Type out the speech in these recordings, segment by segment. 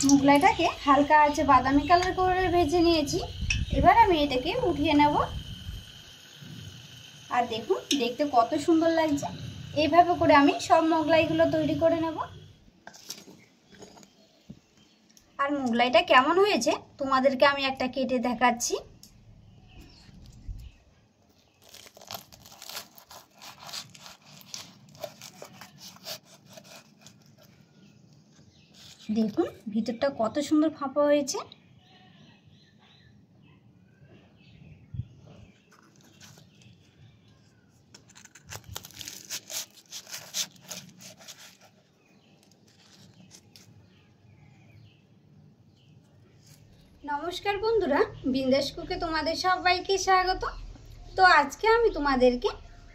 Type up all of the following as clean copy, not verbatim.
মোগলাইটাকে হালকা আছে বাদামি কালার করে ভেজে নিয়েছি। এবার আমি এটাকে উঠিয়ে নেব। আর দেখুন দেখতে কত সুন্দর লাগছে। এইভাবে করে আমি সব মোগলাইগুলো তৈরি করে নেব। আর মোগলাইটা কেমন হয়েছে তোমাদেরকে আমি একটা কেটে দেখাচ্ছি। দেখুন ভিতরটা কত সুন্দর ফাঁপা হয়েছে। নমস্কার বন্ধুরা, বিন্দাস কুকে তোমাদের সবাইকে স্বাগত। তো আজকে আমি তোমাদেরকে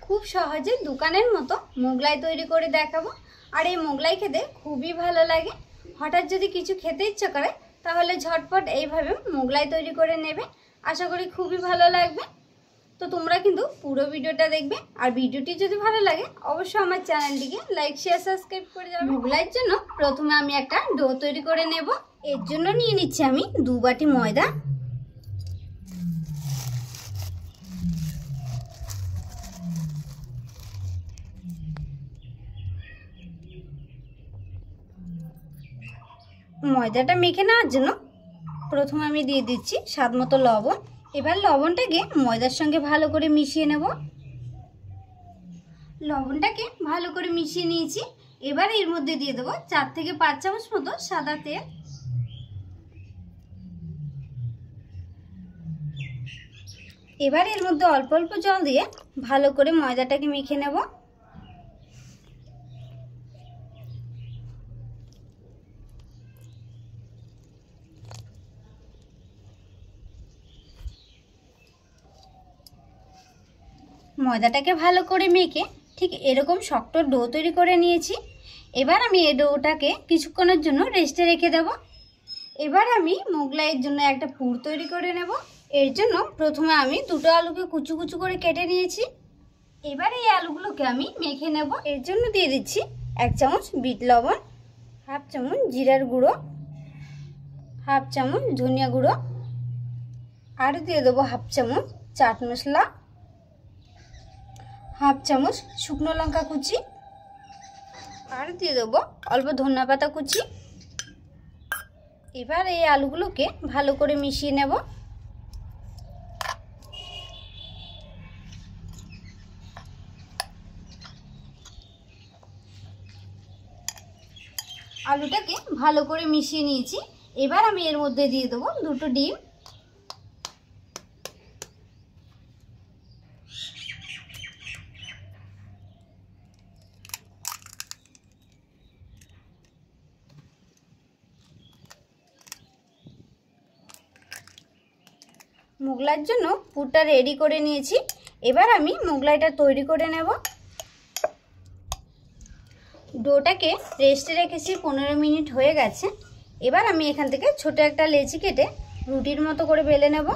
খুব সহজে দোকানের মতো মোগলাই তৈরি করে দেখাবো। আর এই মোগলাই খেতে খুবই ভালো লাগে। হঠাৎ যদি কিছু খেতে ইচ্ছে করে তাহলে ঝটপট এইভাবে মোগলাই তৈরি করে নেবে। আশা করি খুবই ভালো লাগবে। তো তোমরা কিন্তু পুরো ভিডিওটা দেখবে। আর ভিডিওটি যদি ভালো লাগে অবশ্যই আমার চ্যানেলটিকে লাইক শেয়ার সাবস্ক্রাইব করে যাবে। মোগলাইয়ের জন্য প্রথমে আমি একটা ডো তৈরি করে নেব। এর জন্য নিয়ে নিচ্ছি আমি 2 বাটি ময়দা। ময়দাটা মেখে নেওয়ার জন্য প্রথমে আমি দিয়ে দিচ্ছি স্বাদ মতো লবণ। এবার লবণটাকে ময়দার সঙ্গে ভালো করে মিশিয়ে নেব। লবণটাকে ভালো করে মিশিয়ে নিয়েছি। এবার এর মধ্যে দিয়ে দেবো 4 থেকে 5 চামচ মতো সাদা তেল। এবার এর মধ্যে অল্প অল্প জল দিয়ে ভালো করে ময়দাটাকে মেখে নেব। ময়দাটাকে ভালো করে মেখে ঠিক এরকম শক্ত ডো তৈরি করে নিয়েছি। এবার আমি এই ডোটাকে কিছুক্ষণের জন্য রেস্টে রেখে দেব। এবার আমি মোগলাইয়ের জন্য একটা পুর তৈরি করে নেব। এর জন্য প্রথমে আমি 2টো আলুকে কুচু কুচু করে কেটে নিয়েছি। এবার এই আলুগুলোকে আমি মেখে নেব। এর জন্য দিয়ে দিচ্ছি 1 চামচ বিট লবণ, 1/2 চামচ জিরার গুঁড়ো, 1/2 চামচ ধনিয়া গুঁড়ো, আর দিয়ে দেবো 1/2 চামচ চাট মশলা, 1/2 চামচ শুকনো লঙ্কা কুচি, আর দিয়ে দেবো অল্প ধনিয়া পাতা কুচি। এবার এই আলুগুলোকে ভালো করে মিশিয়ে নেব। আলুটাকে ভালো করে মিশিয়ে নিয়েছি। এবার আমি এর মধ্যে দিয়ে দেবো 2টো ডিম। মোগলাইয়ের জন্য পুরটা রেডি করে নিয়েছি। এবার আমি মোগলাইটা তৈরি করে নেব। ডোটাকে রেস্টে রেখেছি 15 মিনিট হয়ে গেছে। এবার আমি এখান থেকে ছোট একটা লেচি কেটে রুটির মতো করে বেলে নেব।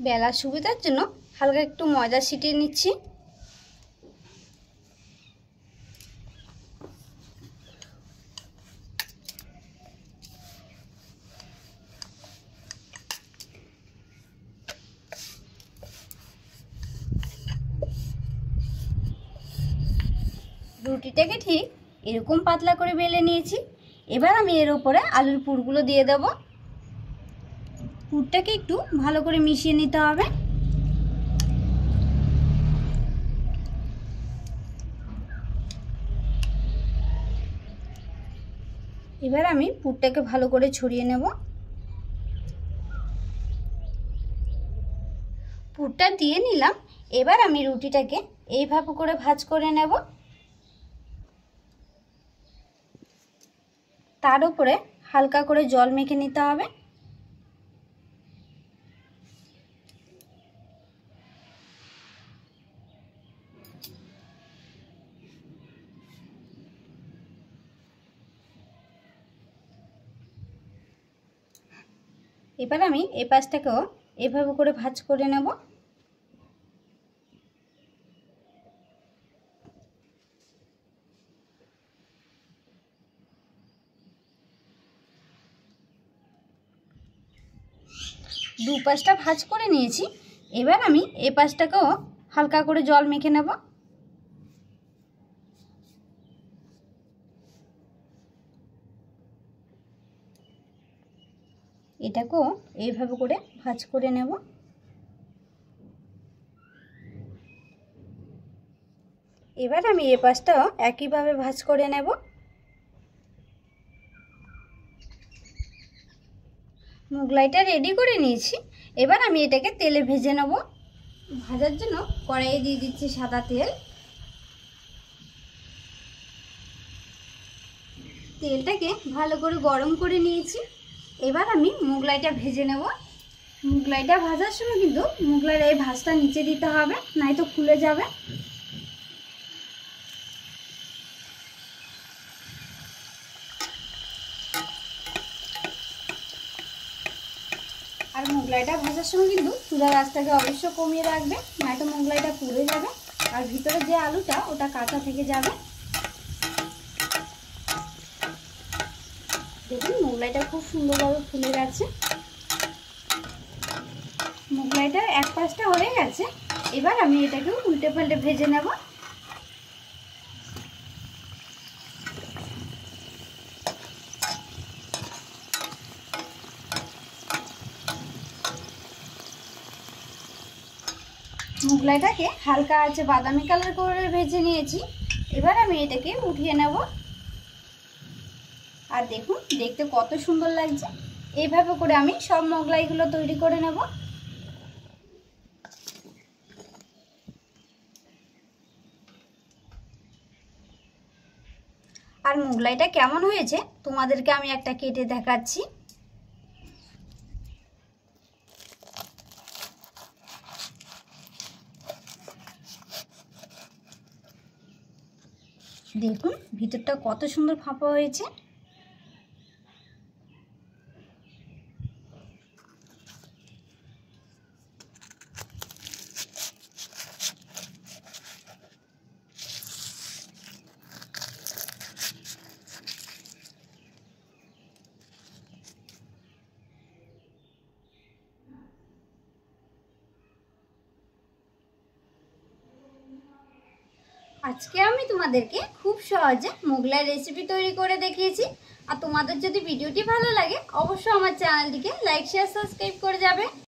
বেলার সুবিধার জন্য হালকা একটু ময়দা ছিটিয়ে নিচ্ছি। রুটিটাকে ঠিক এরকম পাতলা করে বেলে নিয়েছি। এবার আমি এর উপরে আলুর পুরগুলো দিয়ে দেব। পুরটাকে একটু ভালো করে মিশিয়ে নিতে হবে। এবার আমি পুরটাকে ভালো করে ছড়িয়ে নেব। পুরটা দিয়ে নিলাম। এবার আমি রুটিটাকে এইভাবে করে ভাঁজ করে নেব। তার উপরে হালকা করে জল মেখে নিতে হবে। এবার আমি এই পাশটাকেও এভাবে করে ভাঁজ করে নেব। দু পাশটা ভাজ করে নিয়েছি। এবার আমি এই পাশটাকেও হালকা করে জল মেখে নেব। এটাকেও এইভাবে করে ভাজ করে নেব। এবার আমি এই পাশটাও একইভাবে ভাজ করে নেব। মোগলাইটা রেডি করে নিয়েছি। এবার আমি এটাকে তেলে ভেজে নেব। ভাজার জন্য কড়াইয়ে দিয়ে দিচ্ছি সাদা তেল। তেলটাকে ভালো করে গরম করে নিয়েছি। এবার আমি মোগলাইটা ভেজে নেব। মোগলাইটা ভাজার সময় কিন্তু মোগলাইয়ের এই ভাজটা নিচে দিতে হবে, নয়তো খুলে যাবে। আর মোগলাইটা ভাজার সময় কিন্তু চুলার আঁচটাকে অবশ্যই কমিয়ে রাখবে, নয়তো মোগলাইটা পুড়ে যাবে আর ভিতরে যে আলুটা ওটা কাঁচা থেকে যাবে। দেখুন মোগলাইটা খুব সুন্দরভাবে ফুলে গেছে। মোগলাইটা এক পাশটা হয়ে গেছে। এবার আমি এটাকে উল্টে পাল্টে ভেজে নেব। মোগলাইটাকে হালকা আছে বাদামি কালার করে ভেজে নিয়েছি। এবার আমি এটাকে উঠিয়ে নেব। আর দেখুন দেখতে কত সুন্দর লাগছে। এইভাবে করে আমি সব মোগলাইগুলো তৈরি করে নেব। আর মোগলাইটা কেমন হয়েছে তোমাদেরকে আমি একটা কেটে দেখাচ্ছি। দেখুন ভিতরটা কত সুন্দর ফাঁপা হয়েছে। আজকে আমি তোমাদেরকে খুব সহজে মোগলাই রেসিপি তৈরি করে দেখিয়েছি। আর তোমাদের যদি ভিডিওটি ভালো লাগে অবশ্যই আমার চ্যানেলটিকে লাইক শেয়ার সাবস্ক্রাইব করে যাবে।